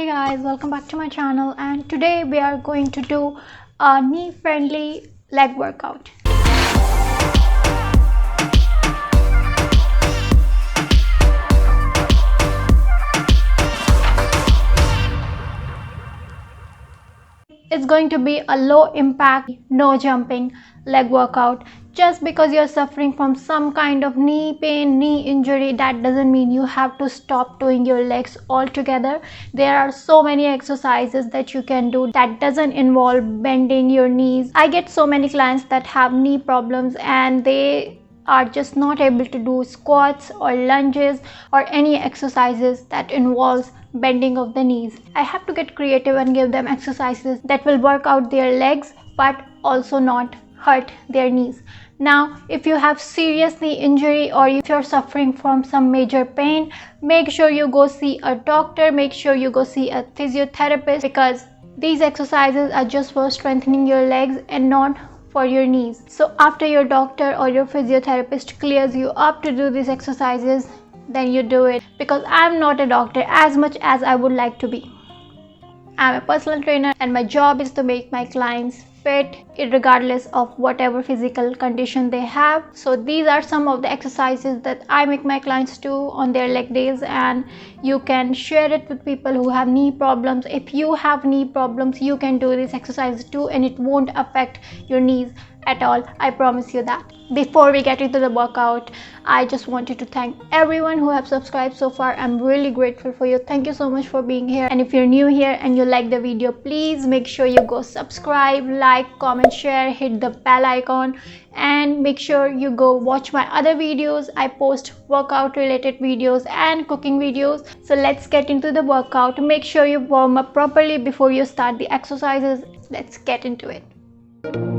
Hey guys, welcome back to my channel, and today we are going to do a knee friendly leg workout. It's going to be a low impact, no jumping leg workout. Just because you're suffering from some kind of knee pain, knee injury, that doesn't mean you have to stop doing your legs altogether. There are so many exercises that you can do that doesn't involve bending your knees. I get so many clients that have knee problems and they are just not able to do squats or lunges or any exercises that involves bending of the knees. I have to get creative and give them exercises that will work out their legs but also not hurt their knees. Now, if you have serious knee injury or if you're suffering from some major pain, make sure you go see a doctor, make sure you go see a physiotherapist, because these exercises are just for strengthening your legs and not for your knees. So after your doctor or your physiotherapist clears you up to do these exercises, then you do it, because I'm not a doctor as much as I would like to be. I'm a personal trainer and my job is to make my clients fit regardless of whatever physical condition they have. So these are some of the exercises that I make my clients do on their leg days, and you can share it with people who have knee problems. If you have knee problems, you can do this exercise too, and it won't affect your knees at all. I promise you that. Before we get into the workout, I just wanted to thank everyone who have subscribed so far. I'm really grateful for you. Thank you so much for being here. And if you're new here and you like the video, please make sure you go subscribe, like, comment, share, hit the bell icon, and make sure you go watch my other videos. I post workout related videos and cooking videos. So let's get into the workout. Make sure you warm up properly before you start the exercises. Let's get into it.